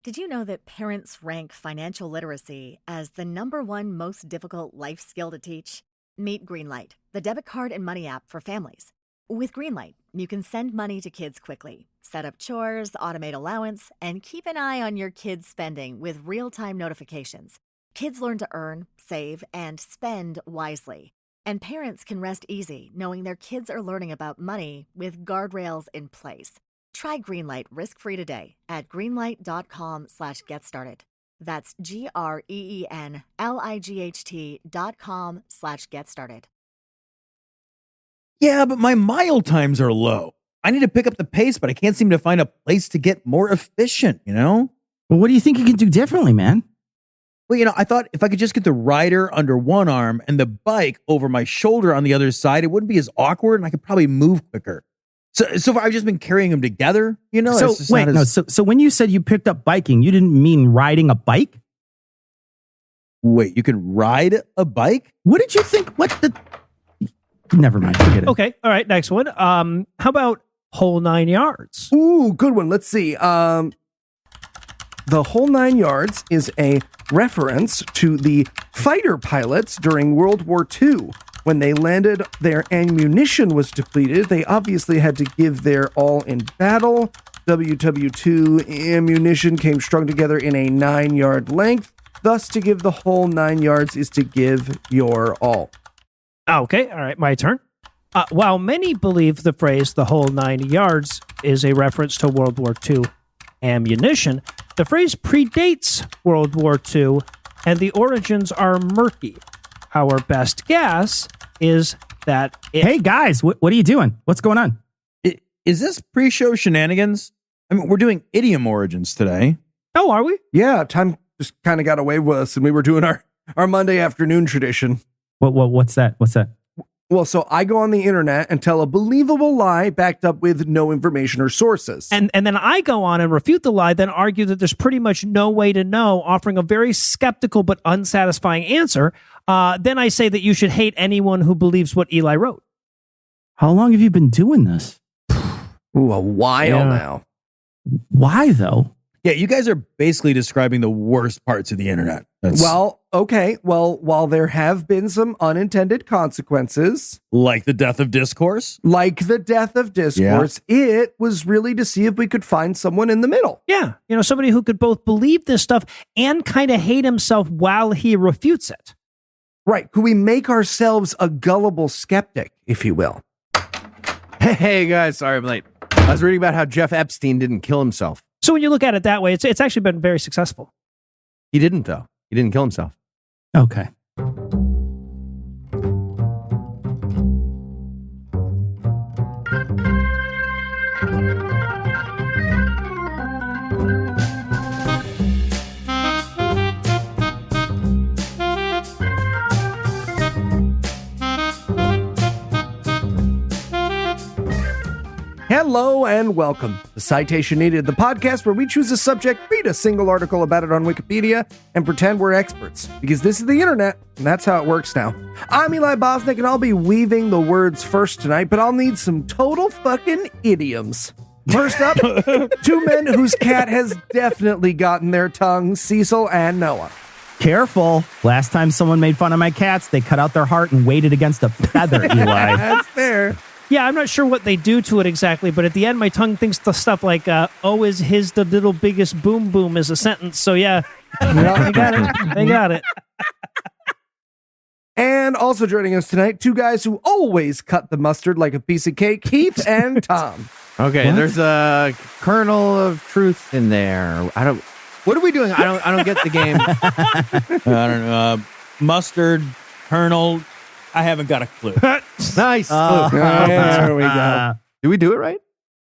Did you know that parents rank financial literacy as the #1 most difficult life skill to teach? Meet Greenlight, the debit card and money app for families. With Greenlight, you can send money to kids quickly, set up chores, automate allowance, and keep an eye on your kids' spending with real-time notifications. Kids learn to earn, save, and spend wisely. And parents can rest easy knowing their kids are learning about money with guardrails in place. Try Greenlight risk-free today at greenlight.com/getstarted. That's GREENLIGHT.com/getstarted. Yeah, but my mile times are low. I need to pick up the pace, but I can't seem to find a place to get more efficient, Well, what do you think you can do differently, man? Well, I thought if I could just get the rider under one arm and the bike over my shoulder on the other side, it wouldn't be as awkward and I could probably move quicker. So far, I've just been carrying them together, So when you said you picked up biking, you didn't mean riding a bike? Wait, you can ride a bike? What did you think? Never mind, forget it. Okay, all right, next one. How about whole 9 yards? Ooh, good one. Let's see. The whole 9 yards is a reference to the fighter pilots during World War II. When they landed, their ammunition was depleted. They obviously had to give their all in battle. WW2 ammunition came strung together in a 9-yard length. Thus, to give the whole 9 yards is to give your all. Okay, all right, my turn. While many believe the phrase the whole 9 yards is a reference to World War II ammunition, the phrase predates World War II and the origins are murky. Our best guess is that Hey guys, what are you doing? What's going on? Is this pre-show shenanigans? I mean, we're doing Idiom Origins today. Oh, are we? Yeah, time just kind of got away with us and we were doing our Monday afternoon tradition. What's that? Well, so I go on the internet and tell a believable lie backed up with no information or sources. And then I go on and refute the lie, then argue that there's pretty much no way to know, offering a very skeptical but unsatisfying answer. Then I say that you should hate anyone who believes what Eli wrote. How long have you been doing this? Ooh, a while now. Why, though? Yeah, you guys are basically describing the worst parts of the internet. Well, okay. Well, while there have been some unintended consequences, like the death of discourse, it was really to see if we could find someone in the middle. Yeah. Somebody who could both believe this stuff and kind of hate himself while he refutes it. Right. Could we make ourselves a gullible skeptic, if you will? Hey guys, sorry I'm late. I was reading about how Jeff Epstein didn't kill himself. So when you look at it that way, it's actually been very successful. He didn't, though. He didn't kill himself. Okay. Hello and welcome to Citation Needed, the podcast where we choose a subject, read a single article about it on Wikipedia, and pretend we're experts. Because this is the internet, and that's how it works now. I'm Eli Bosnick, and I'll be weaving the words first tonight, but I'll need some total fucking idioms. First up, two men whose cat has definitely gotten their tongue, Cecil and Noah. Careful. Last time someone made fun of my cats, they cut out their heart and weighted against a feather, Eli. That's fair. Yeah, I'm not sure what they do to it exactly, but at the end, my tongue thinks the stuff like, oh, is his the little biggest boom boom is a sentence. So yeah, they got it. They got it. And also joining us tonight, two guys who always cut the mustard like a piece of cake, Keith and Tom. Okay, there's a kernel of truth in there. What are we doing? I don't get the game. I don't know. Mustard, kernel. I haven't got a clue. Nice. There we go. Did we do it right?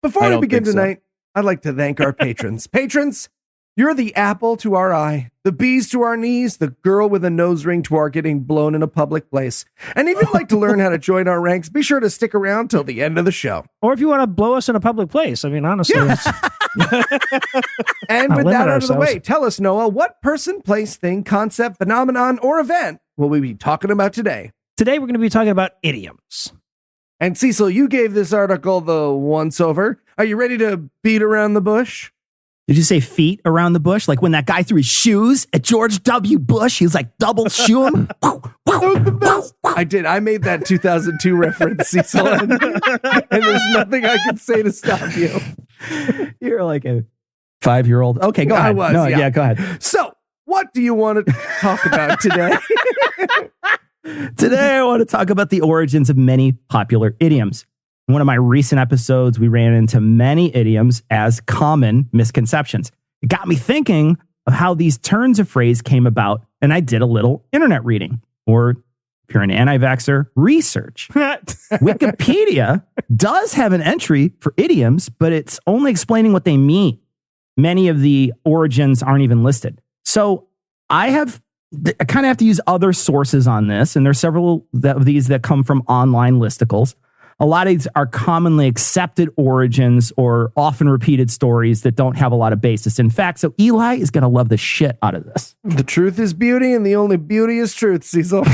Before we begin tonight, I'd like to thank our patrons. Patrons, you're the apple to our eye, the bees to our knees, the girl with a nose ring to our getting blown in a public place. And if you'd like to learn how to join our ranks, be sure to stick around till the end of the show. Or if you want to blow us in a public place. I mean, honestly. Yeah. And with that out of the ourselves. way, tell us, Noah, what person, place, thing, concept, phenomenon, or event will we be talking about today? Today, we're going to be talking about idioms. And Cecil, you gave this article the once over. Are you ready to beat around the bush? Did you say feet around the bush? Like when that guy threw his shoes at George W. Bush, he was like double shoeing. I did. I made that 2002 reference, Cecil, and there's nothing I can say to stop you. You're like a 5-year-old. Okay, go ahead. I was, no, yeah. go ahead. So, what do you want to talk about today? Today, I want to talk about the origins of many popular idioms. In one of my recent episodes, we ran into many idioms as common misconceptions. It got me thinking of how these turns of phrase came about, and I did a little internet reading, or if you're an anti-vaxxer, research. Wikipedia does have an entry for idioms, but it's only explaining what they mean. Many of the origins aren't even listed. So I kind of have to use other sources on this, and there's several of these that come from online listicles. A lot of these are commonly accepted origins or often repeated stories that don't have a lot of basis in fact. So Eli is going to love the shit out of this. The truth is beauty, and the only beauty is truth, Cecil.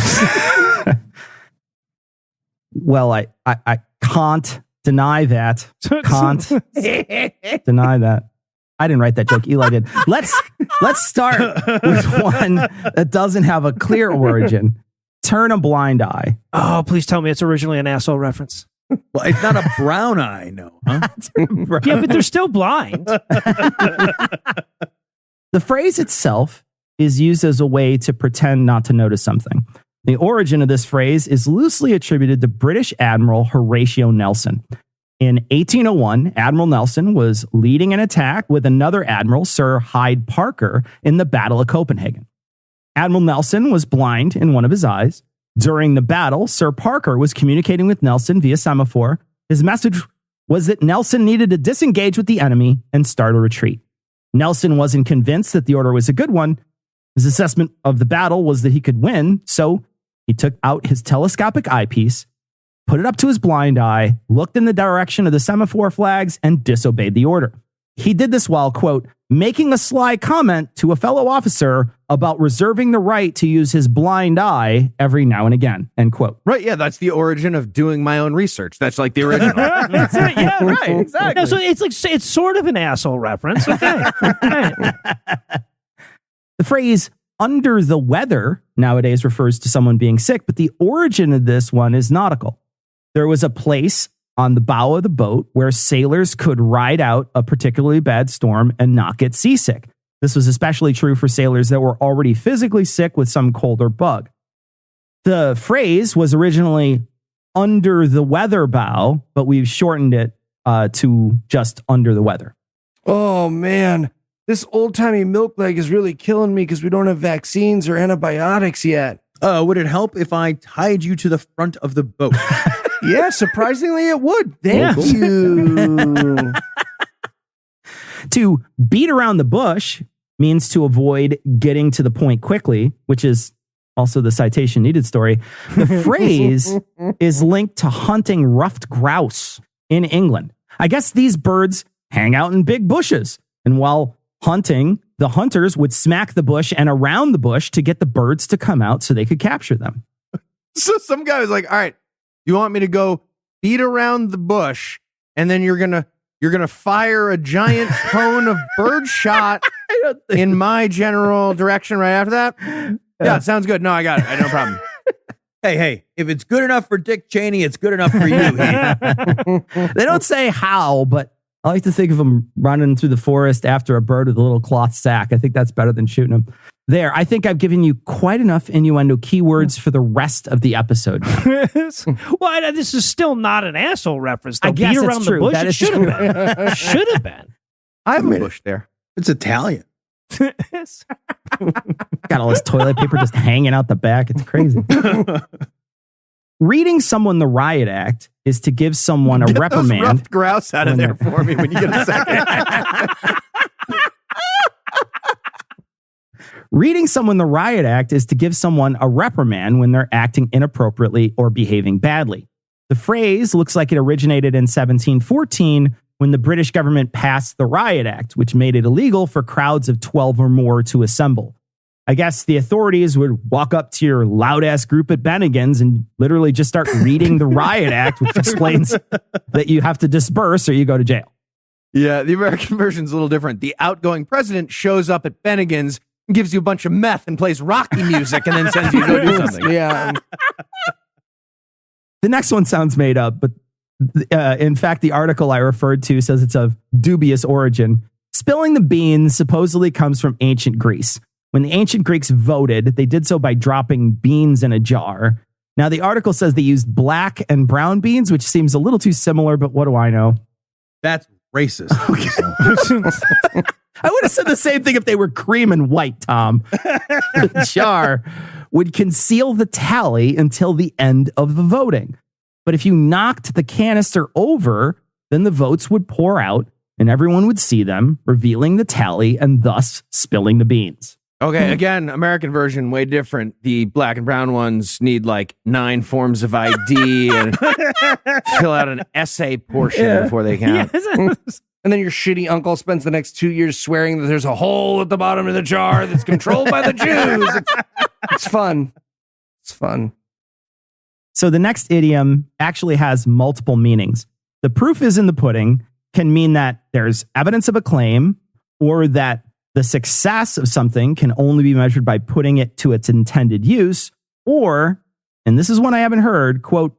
Well, I can't deny that. Can't deny that. I didn't write that joke. Eli did. Let's start with one that doesn't have a clear origin. Turn a blind eye. Oh, please tell me it's originally an asshole reference. Well, it's not a brown eye, no. Huh? Yeah, but they're still blind. The phrase itself is used as a way to pretend not to notice something. The origin of this phrase is loosely attributed to British Admiral Horatio Nelson. In 1801, Admiral Nelson was leading an attack with another admiral, Sir Hyde Parker, in the Battle of Copenhagen. Admiral Nelson was blind in one of his eyes. During the battle, Sir Parker was communicating with Nelson via semaphore. His message was that Nelson needed to disengage with the enemy and start a retreat. Nelson wasn't convinced that the order was a good one. His assessment of the battle was that he could win, so he took out his telescopic eyepiece, put it up to his blind eye, looked in the direction of the semaphore flags, and disobeyed the order. He did this while, quote, making a sly comment to a fellow officer about reserving the right to use his blind eye every now and again, end quote. Right, yeah, that's the origin of doing my own research. That's like the original. That's it. Yeah, Right, exactly. No, so it's sort of an asshole reference. Okay. Right. The phrase under the weather nowadays refers to someone being sick, but the origin of this one is nautical. There was a place on the bow of the boat where sailors could ride out a particularly bad storm and not get seasick. This was especially true for sailors that were already physically sick with some cold or bug. The phrase was originally under the weather bow, but we've shortened it to just under the weather. Oh, man. This old-timey milk leg is really killing me because we don't have vaccines or antibiotics yet. Would it help if I tied you to the front of the boat? Yeah, surprisingly it would. Thank Yeah. you. To beat around the bush means to avoid getting to the point quickly, which is also the citation needed story. The phrase is linked to hunting ruffed grouse in England. I guess these birds hang out in big bushes, and while hunting, the hunters would smack the bush and around the bush to get the birds to come out so they could capture them. So some guy was like, all right, you want me to go beat around the bush and then you're gonna fire a giant cone of bird shot in my general direction right after that? Yeah, sounds good. No, I got it. No problem. Hey, if it's good enough for Dick Cheney, it's good enough for you. Heath. They don't say how, but I like to think of them running through the forest after a bird with a little cloth sack. I think that's better than shooting them. There, I think I've given you quite enough innuendo keywords for the rest of the episode. Well, this is still not an asshole reference. Though. I guess Beat it's around true. the bush. That It is should true. have been. Should have been. I have a bush there. It's Italian. Got all this toilet paper just hanging out the back. It's crazy. Reading someone the riot act is to give someone a Get those reprimand. ruffed grouse out of there for me when you get a second. Reading someone the riot act is to give someone a reprimand when they're acting inappropriately or behaving badly. The phrase looks like it originated in 1714 when the British government passed the Riot Act, which made it illegal for crowds of 12 or more to assemble. I guess the authorities would walk up to your loud-ass group at Bennigan's and literally just start reading the Riot Act, which explains that you have to disperse or you go to jail. Yeah, the American version's a little different. The outgoing president shows up at Bennigan's and gives you a bunch of meth and plays Rocky music and then sends you to go do something. Yeah. The next one sounds made up, but in fact, the article I referred to says it's of dubious origin. Spilling the beans supposedly comes from ancient Greece. When the ancient Greeks voted, they did so by dropping beans in a jar. Now, the article says they used black and brown beans, which seems a little too similar, but what do I know? That's racist. I would have said the same thing if they were cream and white, Tom. The jar would conceal the tally until the end of the voting. But if you knocked the canister over, then the votes would pour out and everyone would see them, revealing the tally and thus spilling the beans. Okay, again, American version, way different. The black and brown ones need like 9 forms of ID and fill out an essay portion before they count. And then your shitty uncle spends the next 2 years swearing that there's a hole at the bottom of the jar that's controlled by the Jews. It's fun. It's fun. So the next idiom actually has multiple meanings. The proof is in the pudding can mean that there's evidence of a claim, or that the success of something can only be measured by putting it to its intended use, or, and this is one I haven't heard, quote,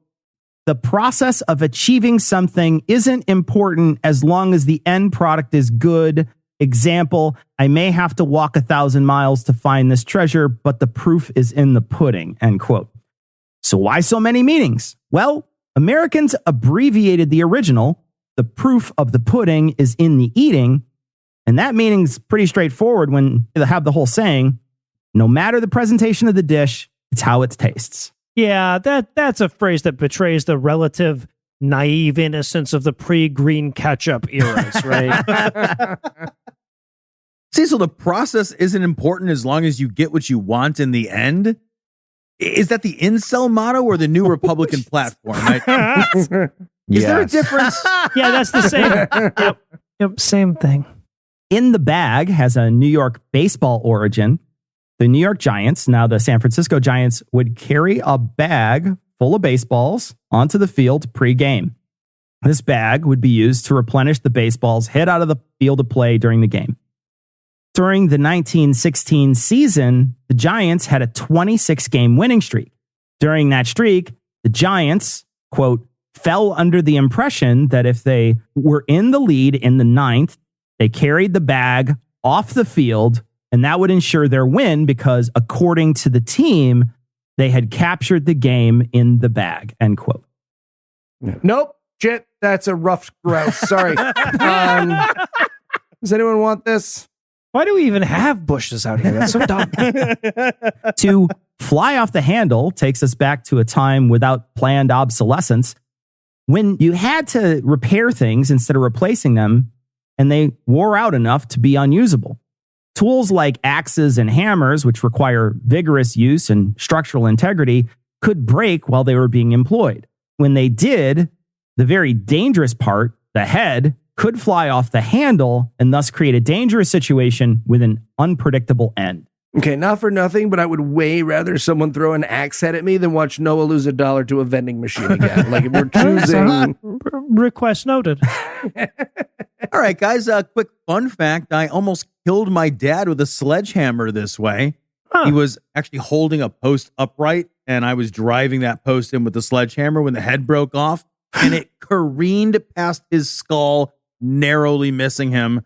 the process of achieving something isn't important as long as the end product is good. Example, I may have to walk 1,000 miles to find this treasure, but the proof is in the pudding, end quote. So why so many meanings? Well, Americans abbreviated the original. The proof of the pudding is in the eating. And that meaning's pretty straightforward when you have the whole saying, no matter the presentation of the dish, it's how it tastes. Yeah, that's a phrase that betrays the relative naive innocence of the pre-green ketchup eras, right? See, so the process isn't important as long as you get what you want in the end? Is that the incel motto or the new Republican platform? Is there a difference? Yeah, that's the same. Yep, same thing. In the Bag has a New York baseball origin. The New York Giants, now the San Francisco Giants, would carry a bag full of baseballs onto the field pre-game. This bag would be used to replenish the baseballs hit out of the field of play during the game. During the 1916 season, the Giants had a 26-game winning streak. During that streak, the Giants, quote, fell under the impression that if they were in the lead in the 9th, they carried the bag off the field, and that would ensure their win because, according to the team, they had captured the game in the bag, end quote. Nope. Shit, that's a rough grouse. Sorry. Does anyone want this? Why do we even have bushes out here? That's so dumb. To fly off the handle takes us back to a time without planned obsolescence, when you had to repair things instead of replacing them, and they wore out enough to be unusable. Tools like axes and hammers, which require vigorous use and structural integrity, could break while they were being employed. When they did, the very dangerous part, the head, could fly off the handle and thus create a dangerous situation with an unpredictable end. Okay, not for nothing, but I would way rather someone throw an axe head at me than watch Noah lose $1 to a vending machine again. Like, if we're choosing... Request noted. All right, guys, a quick fun fact. I almost killed my dad with a sledgehammer this way. Huh. He was actually holding a post upright, and I was driving that post in with the sledgehammer when the head broke off, and it careened past his skull, narrowly missing him.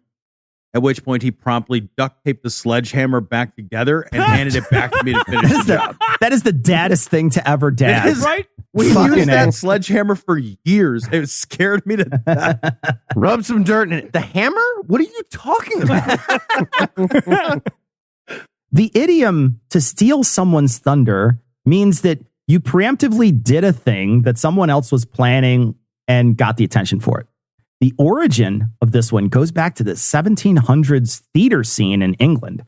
At which point he promptly duct taped the sledgehammer back together and handed it back to me to finish the job. That is the daddest thing to ever dad. It is, right? We used that sledgehammer for years. It scared me to death. Rub some dirt in it. The hammer? What are you talking about? The idiom to steal someone's thunder means that you preemptively did a thing that someone else was planning and got the attention for it. The origin of this one goes back to the 1700s theater scene in England.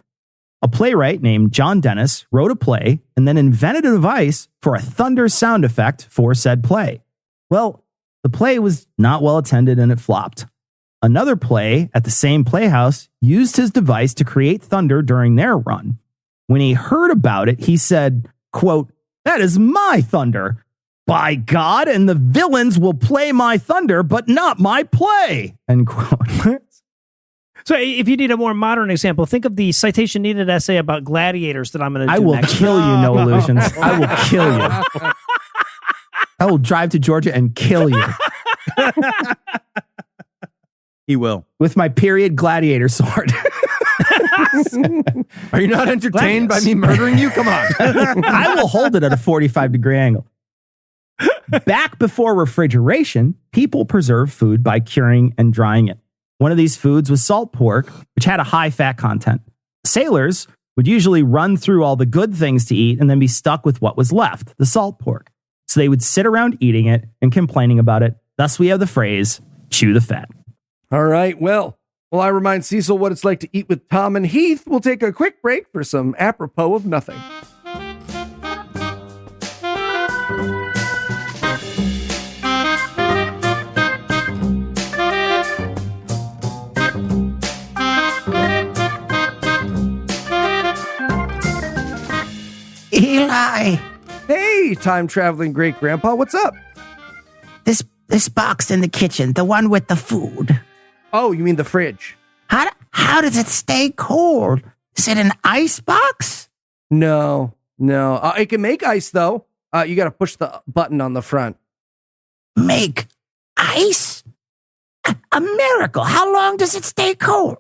A playwright named John Dennis wrote a play and then invented a device for a thunder sound effect for said play. Well, the play was not well attended and it flopped. Another play at the same playhouse used his device to create thunder during their run. When he heard about it, he said, quote, "That is my thunder." by God, and the villains will play my thunder, but not my play. End quote. So if you need a more modern example, think of the citation needed essay about gladiators that I'm going to do I will next. kill you, No Illusions. I will kill you. I will drive to Georgia and kill you He will. with my period gladiator sword. Are you not entertained by me murdering you? Come on. I will hold it at a 45-degree angle. Back before refrigeration, people preserved food by curing and drying it. One of these foods was salt pork, which had a high fat content. Sailors would usually run through all the good things to eat and then be stuck with what was left, the salt pork. So they would sit around eating it and complaining about it. Thus, we have the phrase, chew the fat. All right. Well, while I remind Cecil what it's like to eat with Tom and Heath, we'll take a quick break for some apropos of nothing. Eli, Hey, time-traveling great-grandpa, what's up? this box in the kitchen, the one with the food. Oh, you mean the fridge? How does it stay cold? Is it an ice box? No. It can make ice, though. You got to push the button on the front. Make ice? A miracle. How long does it stay cold?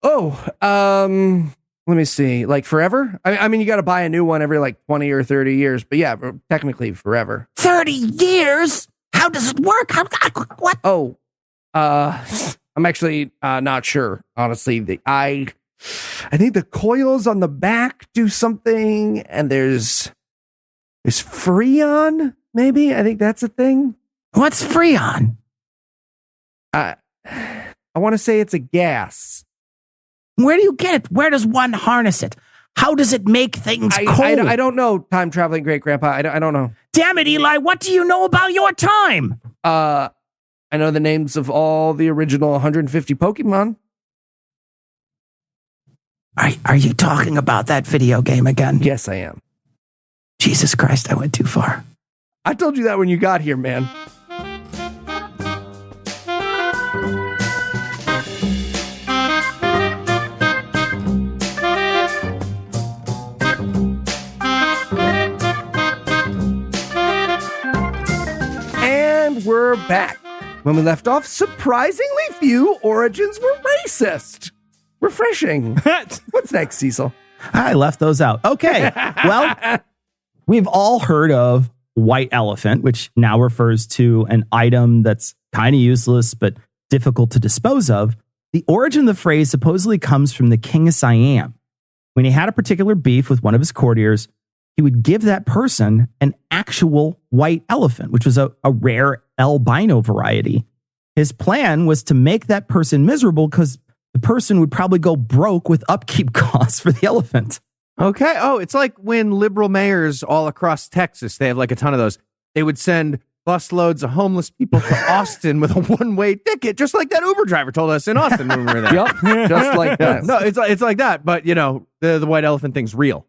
Oh, let me see. Like forever? I mean, you got to buy a new one every like 20 or 30 years. But yeah, technically forever. 30 years? How does it work? What? Oh, I'm actually not sure, honestly. I think the coils on the back do something, and there's Freon, maybe? I think that's a thing. What's Freon? I want to say it's a gas. Where do you get it? Where does one harness it? How does it make things cold? I don't know, time-traveling great-grandpa. I don't know. Damn it, Eli. What do you know about your time? I know the names of all the original 150 Pokemon. Are you talking about that video game again? Yes, I am. Jesus Christ, I went too far. I told you that when you got here, man. And we're back. When we left off, surprisingly few origins were racist. Refreshing. What's next, Cecil? I left those out. Okay. Well, we've all heard of white elephant, which now refers to an item that's kind of useless but difficult to dispose of. The origin of the phrase supposedly comes from the King of Siam. When he had a particular beef with one of his courtiers, he would give that person an actual white elephant, which was a rare albino variety. His plan was to make that person miserable because the person would probably go broke with upkeep costs for the elephant. Okay. Oh, it's like when liberal mayors all across Texas, they have like a ton of those. They would send busloads of homeless people to Austin with a one-way ticket, just like that Uber driver told us in Austin when we were there. Yup, just like that. No, it's like that, but you know, the white elephant thing's real.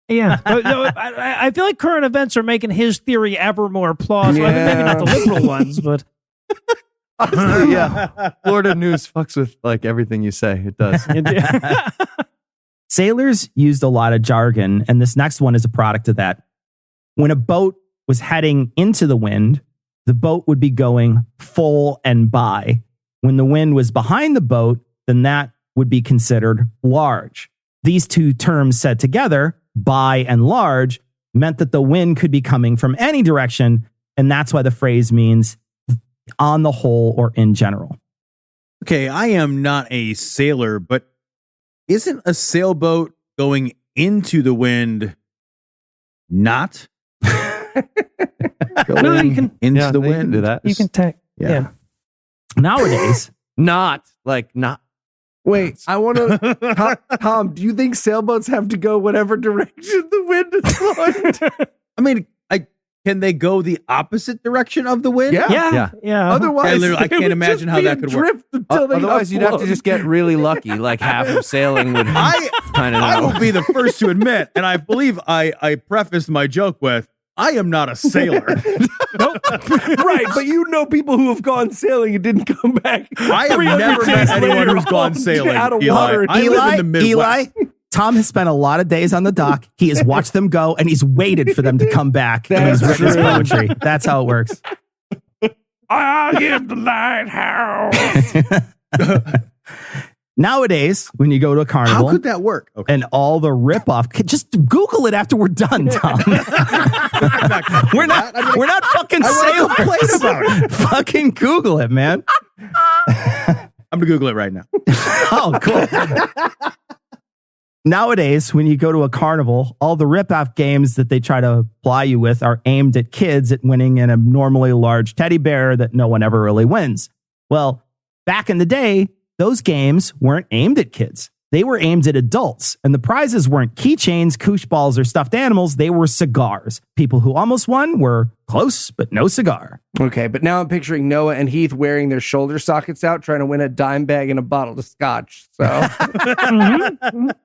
Yeah. No, I feel like current events are making his theory ever more plausible. I mean, maybe not the liberal ones, but... Honestly, yeah. Florida news fucks with like everything you say. It does. Sailors used a lot of jargon, and this next one is a product of that. When a boat was heading into the wind, the boat would be going full and by. When the wind was behind the boat, then that would be considered large. These two terms said together, by and large, meant that the wind could be coming from any direction, and that's why the phrase means on the whole or in general. Okay, I am not a sailor, but isn't a sailboat going into the wind not going No, you can- into the wind? do that. You can take... Yeah. Nowadays, Not. Wait, I want to... Tom, do you think sailboats have to go whatever direction the wind is blowing? I mean, can they go the opposite direction of the wind? Yeah. Yeah. Otherwise, I they can't would imagine just how be that could work. adrift until they Otherwise, you'd have to just get really lucky. Like half of sailing would kind of I know. will be the first to admit, and I believe I prefaced my joke with, I am not a sailor. Right, but you know people who have gone sailing and didn't come back. I have 300 never met days anyone later, who's gone all sailing. out of Eli. water. I live in the Midwest. Tom has spent a lot of days on the dock. He has watched them go, and he's waited for them to come back. And he's written his poetry. That's how it works. I am the lighthouse. Nowadays, when you go to a carnival, How could that work? Okay. and all the ripoff, just Google it after we're done, Tom. we're not fucking I wanna sailors. complain about it. Fucking Google it, man. I'm going to Google it right now. Oh, cool. Nowadays, when you go to a carnival, all the rip-off games that they try to ply you with are aimed at kids at winning an abnormally large teddy bear that no one ever really wins. Well, back in the day, those games weren't aimed at kids. They were aimed at adults, and the prizes weren't keychains, koosh balls, or stuffed animals. They were cigars. People who almost won were close, but no cigar. Okay, but now I'm picturing Noah and Heath wearing their shoulder sockets out, trying to win a dime bag and a bottle of scotch. So,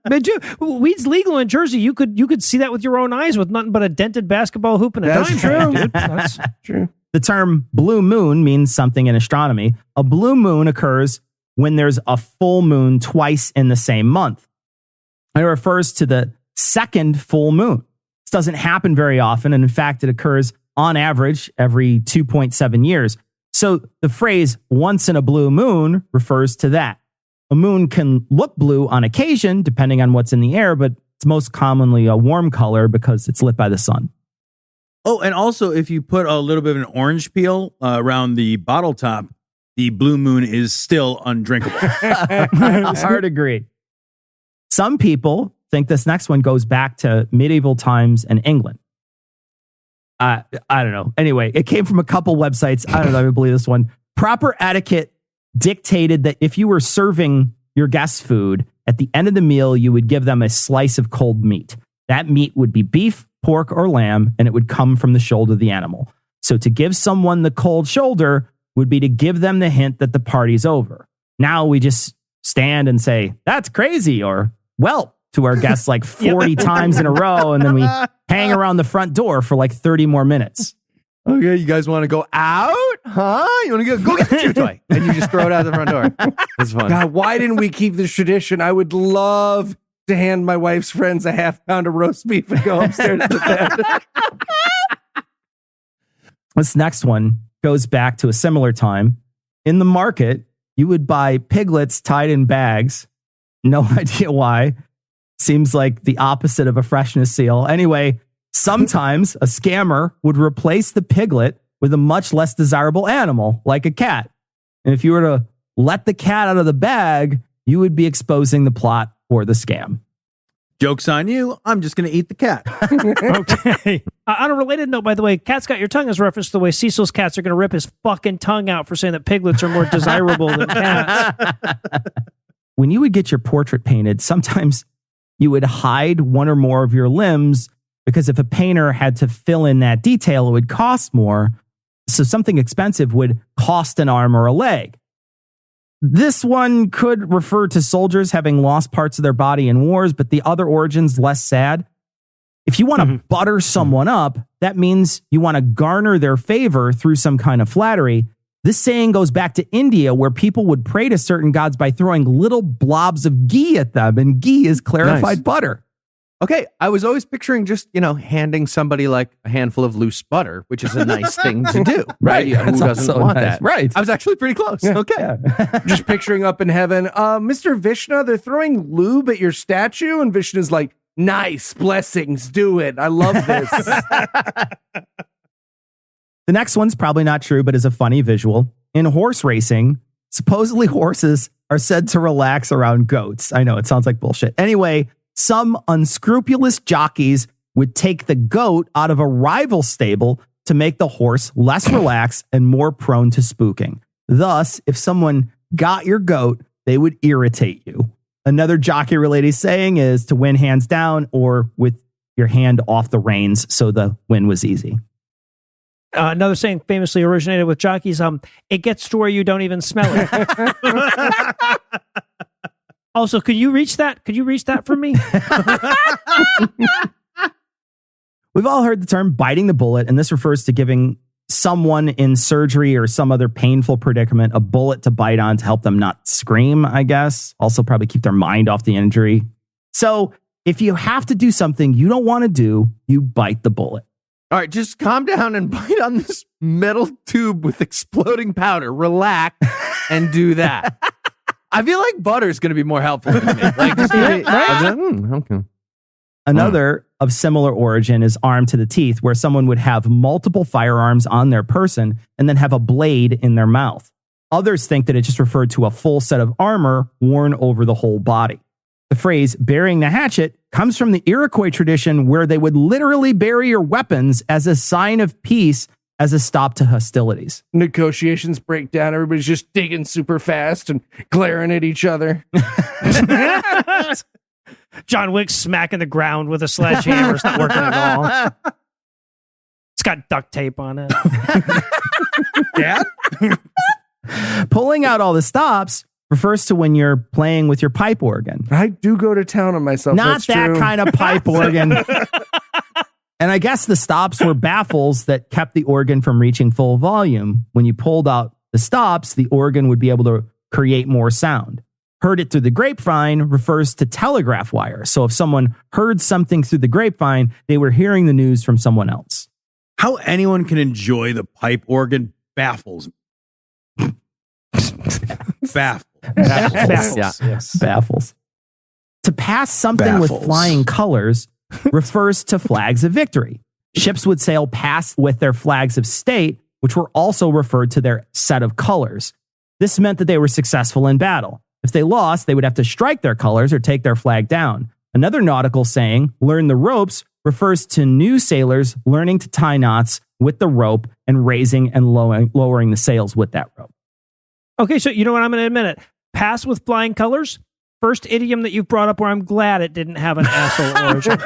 But weed's legal in Jersey. You could see that with your own eyes with nothing but a dented basketball hoop and a That's dime true. bag, dude. That's true. The term blue moon means something in astronomy. A blue moon occurs when there's a full moon twice in the same month. It refers to the second full moon. This doesn't happen very often, and in fact, it occurs on average every 2.7 years. So the phrase once in a blue moon refers to that. A moon can look blue on occasion, depending on what's in the air, but it's most commonly a warm color because it's lit by the sun. Oh, and also, if you put a little bit of an orange peel around the bottle top, the blue moon is still undrinkable. Hard agree. Some people think this next one goes back to medieval times in England. I don't know. Anyway, it came from a couple websites. I don't know if I believe this one. Proper etiquette dictated that if you were serving your guests food, at the end of the meal, you would give them a slice of cold meat. That meat would be beef, pork, or lamb, and it would come from the shoulder of the animal. So to give someone the cold shoulder would be to give them the hint that the party's over. Now we just stand and say, that's crazy, or well, to our guests like 40 times in a row, and then we hang around the front door for like 30 more minutes. Okay, you guys want to go out? Huh? You want to go get the chew toy? And you just throw it out the front door. That's fun. God, why didn't we keep this tradition? I would love to hand my wife's friends a half pound of roast beef and go upstairs to bed. This next one goes back to a similar time. In the market, you would buy piglets tied in bags. No idea why. Seems like the opposite of a freshness seal. Anyway, sometimes a scammer would replace the piglet with a much less desirable animal, like a cat. And if you were to let the cat out of the bag, you would be exposing the plot for the scam. Joke's on you. I'm just going to eat the cat. okay. On a related note, by the way, Cat's Got Your Tongue is reference to the way Cecil's cats are going to rip his fucking tongue out for saying that piglets are more desirable than cats. When you would get your portrait painted, sometimes you would hide one or more of your limbs because if a painter had to fill in that detail, it would cost more. So something expensive would cost an arm or a leg. This one could refer to soldiers having lost parts of their body in wars, but the other origin's less sad. If you want to butter someone up, that means you want to garner their favor through some kind of flattery. This saying goes back to India, where people would pray to certain gods by throwing little blobs of ghee at them, and ghee is clarified butter. Okay, I was always picturing just, handing somebody like a handful of loose butter, which is a nice thing to do. Right? Yeah, who That's doesn't also want nice. that? Right. I was actually pretty close. Okay. Just picturing up in heaven, Mr. Vishnu, they're throwing lube at your statue, and Vishnu's like, nice, blessings, do it. I love this. The next one's probably not true, but is a funny visual. In horse racing, supposedly horses are said to relax around goats. I know, it sounds like bullshit. Anyway, some unscrupulous jockeys would take the goat out of a rival stable to make the horse less relaxed and more prone to spooking. Thus, if someone got your goat, they would irritate you. Another jockey-related saying is to win hands down or with your hand off the reins so the win was easy. Another saying famously originated with jockeys, it gets to where you don't even smell it. Also, could you reach that? Could you reach that for me? We've all heard the term biting the bullet, and this refers to giving someone in surgery or some other painful predicament a bullet to bite on to help them not scream, I guess. Also probably keep their mind off the injury. So if you have to do something you don't want to do, you bite the bullet. All right, just calm down and bite on this metal tube with exploding powder. Relax and do that. I feel like butter is going to be more helpful than me. Like, just okay. Another of similar origin is armed to the teeth, where someone would have multiple firearms on their person and then have a blade in their mouth. Others think that it just referred to a full set of armor worn over the whole body. The phrase burying the hatchet comes from the Iroquois tradition, where they would literally bury your weapons as a sign of peace, as a stop to hostilities. Negotiations break down. Everybody's just digging super fast and glaring at each other. John Wick smacking the ground with a sledgehammer. It's not working at all. It's got duct tape on it. Yeah. Pulling out all the stops refers to when you're playing with your pipe organ. I do go to town on myself. Not That's that true. kind of pipe organ. And I guess the stops were baffles that kept the organ from reaching full volume. When you pulled out the stops, the organ would be able to create more sound. Heard it through the grapevine refers to telegraph wire. So if someone heard something through the grapevine, they were hearing the news from someone else. How anyone can enjoy the pipe organ baffles me. Baffles. Baffles. Yeah. Yes. Baffles. To pass something with Baffles. flying colors refers to flags of victory. Ships would sail past with their flags of state, which were also referred to their set of colors. This meant that they were successful in battle. If they lost, they would have to strike their colors or take their flag down. Another nautical saying, learn the ropes, refers to new sailors learning to tie knots with the rope and raising and lowering the sails with that rope. Okay, so you know what? I'm going to admit it. Pass with flying colors. First idiom that you brought up where I'm glad it didn't have an asshole origin.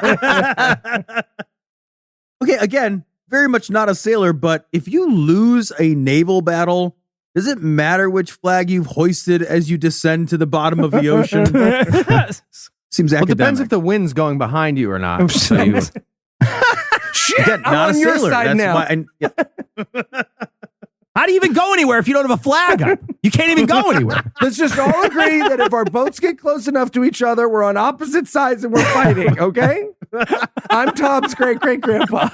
Okay, again, very much not a sailor, but if you lose a naval battle, does it matter which flag you've hoisted as you descend to the bottom of the ocean? Seems Well, it academic. depends if the wind's going behind you or not. So you- Shit, Again, I'm not on a your sailor. side That's now. why. Yeah. How do you even go anywhere if you don't have a flag on? You can't even go anywhere. Let's just all agree that if our boats get close enough to each other, we're on opposite sides and we're fighting, okay? I'm Tom's great-great-grandpa.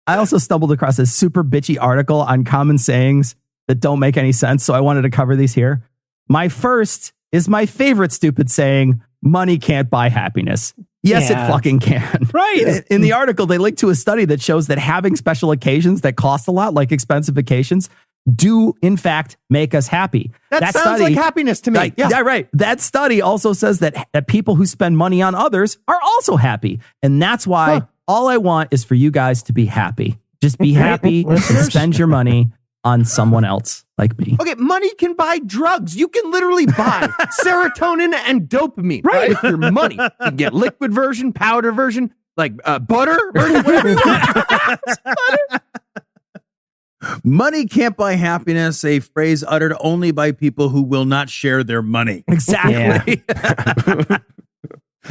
I also stumbled across a super bitchy article on common sayings that don't make any sense, so I wanted to cover these here. My first is my favorite stupid saying, money can't buy happiness. Yes, Yeah. it fucking can. Right. In the article, they link to a study that shows that having special occasions that cost a lot, like expensive vacations, do in fact make us happy. that sounds like happiness to me. Right, yeah, right. That study also says that people who spend money on others are also happy. And that's why all I want is for you guys to be happy. Just be happy and spend your money on someone else like me. Okay, money can buy drugs. You can literally buy serotonin and dopamine with your money. You can get liquid version, powder version, like butter version, whatever you want. Money can't buy happiness, a phrase uttered only by people who will not share their money. Exactly.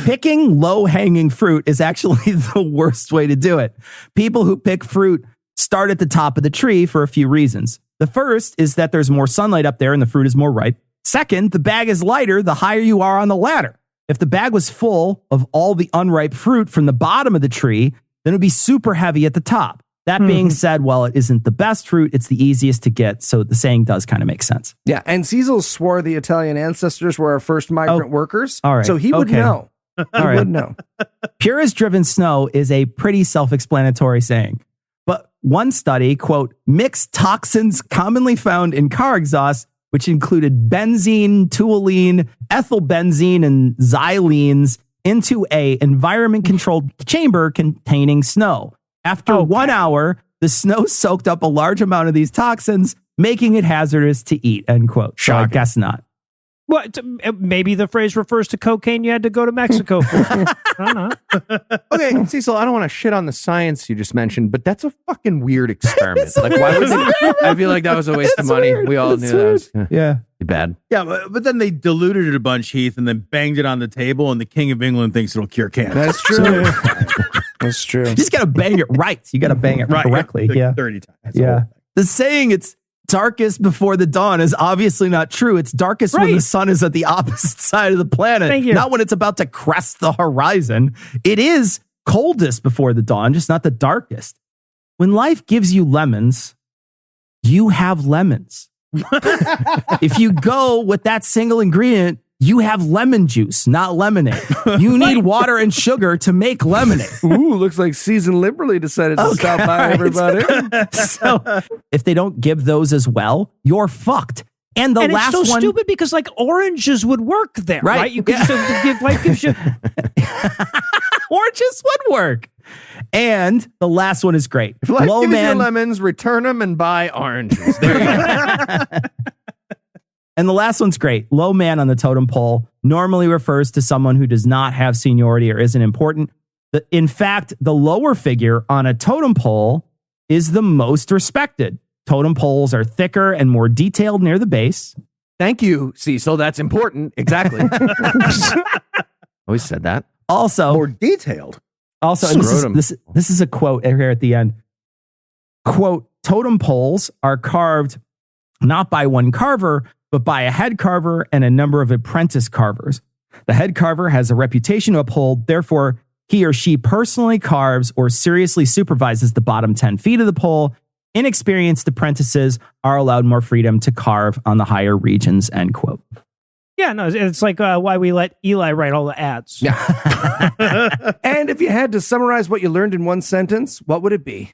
Picking low-hanging fruit is actually the worst way to do it. People who pick fruit start at the top of the tree for a few reasons. The first is that there's more sunlight up there and the fruit is more ripe. Second, the bag is lighter the higher you are on the ladder. If the bag was full of all the unripe fruit from the bottom of the tree, then it would be super heavy at the top. That being said, while it isn't the best fruit, it's the easiest to get, so the saying does kind of make sense. Yeah, and Cecil swore the Italian ancestors were our first migrant workers. all right. So he would Okay. know. He All right. would know. Purist-driven snow is a pretty self-explanatory saying. But one study, quote, mixed toxins commonly found in car exhaust, which included benzene, toluene, ethylbenzene, and xylenes, into a environment-controlled chamber containing snow. After 1 hour, the snow soaked up a large amount of these toxins, making it hazardous to eat, end quote. So I guess not. What? Maybe the phrase refers to cocaine you had to go to Mexico for. I don't know. Okay, Cecil, I don't want to shit on the science you just mentioned, but that's a fucking weird experiment. Like, why would they? I feel like that was a waste of money. weird. We all It's knew that was gonna Yeah. be bad. Yeah, but then they diluted it a bunch, Heath, and then banged it on the table, and the King of England thinks it'll cure cancer. That's true. That's true. You just got to bang it right. You got to bang it Right. correctly. Like Yeah. 30 times. That's the Yeah. whole thing. The saying it's darkest before the dawn is obviously not true. It's darkest when the Right. sun is at the opposite side of the planet, Thank you. not when it's about to crest the horizon. It is coldest before the dawn, just not the darkest. When life gives you lemons, you have lemons. If you go with that single ingredient, you have lemon juice, not lemonade. You need water and sugar to make lemonade. Ooh, looks like Season Liberally decided to stop by, right. everybody. So if they don't give those as well, you're fucked. And the And last it's so one, stupid because like oranges would work there, Right. right? You could Yeah. just give life gives you. oranges would work. And the last one is great. If life Low gives man, you lemons, return them and buy oranges. There you go. and the last one's great. Low man on the totem pole normally refers to someone who does not have seniority or isn't important. In fact, the lower figure on a totem pole is the most respected. Totem poles are thicker and more detailed near the base. Thank you, Cecil. That's important. Exactly. Always said that. Also, More detailed. and Scrotum. this is a quote here at the end. Quote, totem poles are carved not by one carver, but by a head carver and a number of apprentice carvers. The head carver has a reputation to uphold, therefore, he or she personally carves or seriously supervises the bottom 10 feet of the pole. Inexperienced apprentices are allowed more freedom to carve on the higher regions, end quote. Yeah, no, it's like why we let Eli write all the ads. Yeah. And if you had to summarize what you learned in one sentence, what would it be?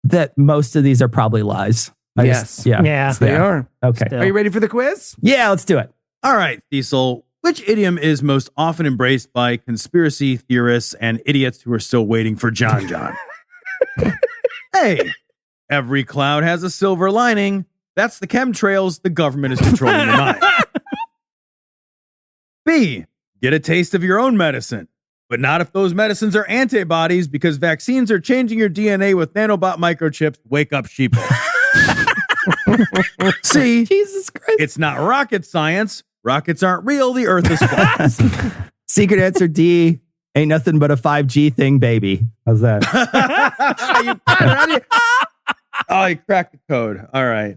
That most of these are probably lies. Yes. Yeah. They are. Okay. Still. Are you ready for the quiz? Yeah, let's do it. All right, Cecil. Which idiom is most often embraced by conspiracy theorists and idiots who are still waiting for John John? A. Every cloud has a silver lining. That's the chemtrails. The government is controlling your mind. B. Get a taste of your own medicine, but not if those medicines are antibodies because vaccines are changing your DNA with nanobot microchips. Wake up, sheeple. C. Jesus Christ. It's not rocket science. Rockets aren't real. The earth is flat. Secret answer D. Ain't nothing but a 5G thing, baby. How's that? You got it. Oh, you cracked the code. All right.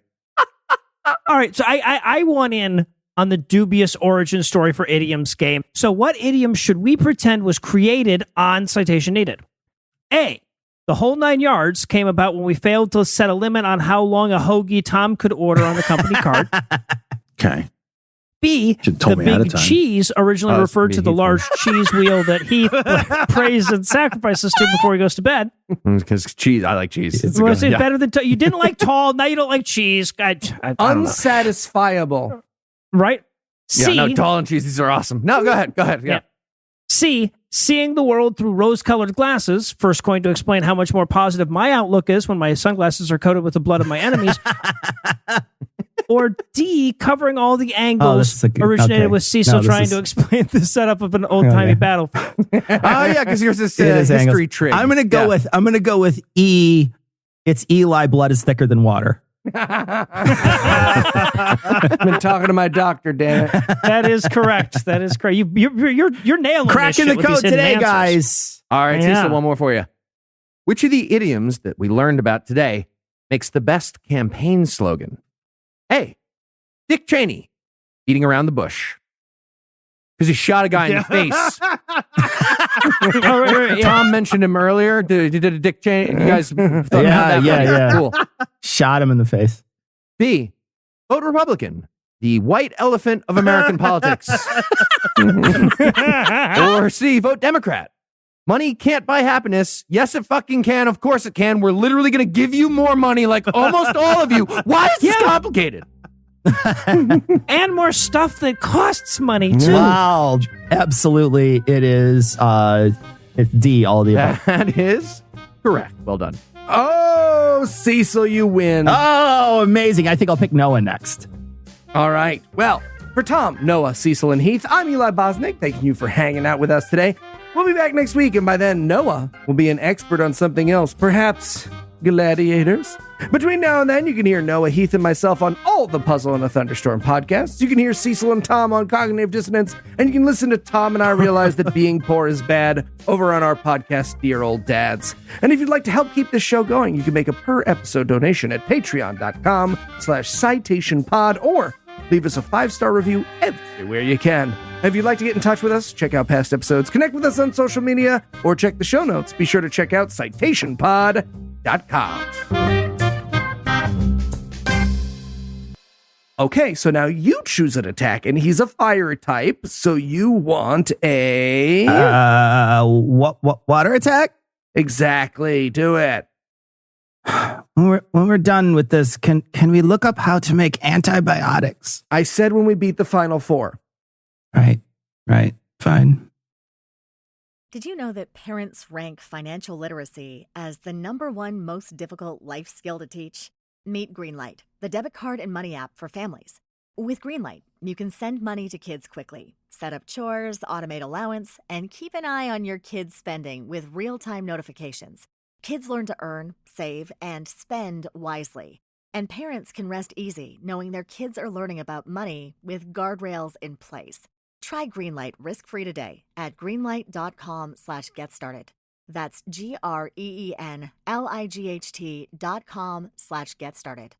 All right, so I want in on the dubious origin story for idioms game. So what idiom should we pretend was created on Citation Needed? A. The whole 9 yards came about when we failed to set a limit on how long a hoagie Tom could order on the company card. Okay. B. Should've The told me ahead of big time. cheese originally Oh, it's referred me, to the Heath. large cheese wheel that Heath prays and sacrifices to before he goes to bed. Because cheese. I like cheese. It's a Well, good it's one. better than you didn't like tall, now you don't like cheese. I don't know. Unsatisfiable. Right? Yeah, C. no, tall and cheese. These are awesome. No, go ahead. Go ahead. Yeah. C. Seeing the world through rose-colored glasses. First coin to explain how much more positive my outlook is when my sunglasses are coated with the blood of my enemies. Or D. Covering all the angles is a good- originated okay. with Cecil No, this trying is- to explain the setup of an old-timey Okay. battlefield. Oh, yeah, because yours is It is history angles. trig. I'm gonna go with E. It's Eli. Blood is thicker than water. I've been talking to my doctor, damn it. That is correct. That is correct. You're nailing this Cracking shit the with these code hidden today, answers. guys. All right, Yeah. Cecil, one more for you. Which of the idioms that we learned about today makes the best campaign slogan? A. Dick Cheney, beating around the bush. Because he shot a guy in the face. Oh, right, yeah. Tom mentioned him earlier. He did a Dick Cheney. You guys thought Yeah, that yeah, funny. yeah. Cool. Shot him in the face. B. Vote Republican, the white elephant of American politics. Or C. Vote Democrat. Money can't buy happiness. Yes, it fucking can. Of course it can. We're literally going to give you more money like almost all of you. Why is this complicated? And more stuff that costs money, too. Wow, absolutely. It is. It's D. All of the above. That is correct. Well done. Oh, Cecil, you win. Oh, amazing! I think I'll pick Noah next. All right. Well, for Tom, Noah, Cecil, and Heath, I'm Eli Bosnick. Thanking you for hanging out with us today. We'll be back next week, and by then, Noah will be an expert on something else. Perhaps gladiators. Between now and then, you can hear Noah, Heath, and myself on all the Puzzle in a Thunderstorm podcasts. You can hear Cecil and Tom on Cognitive Dissonance, and you can listen to Tom and I realize that being poor is bad over on our podcast, Dear Old Dads. And if you'd like to help keep this show going, you can make a per-episode donation at patreon.com/citationpod or leave us a 5-star review everywhere you can. If you'd like to get in touch with us, check out past episodes, connect with us on social media, or check the show notes, be sure to check out citationpod.com. Okay, so now you choose an attack, and he's a fire type, so you want a... Water attack? Exactly, do it. When we're done with this, can we look up how to make antibiotics? I said when we beat the final 4. Right, fine. Did you know that parents rank financial literacy as the #1 most difficult life skill to teach? Meet Greenlight, the debit card and money app for families. With Greenlight, you can send money to kids quickly, set up chores, automate allowance, and keep an eye on your kids' spending with real-time notifications. Kids learn to earn, save, and spend wisely. And parents can rest easy knowing their kids are learning about money with guardrails in place. Try Greenlight risk-free today at greenlight.com/getstarted. That's GREENLIGHT.com/getstarted.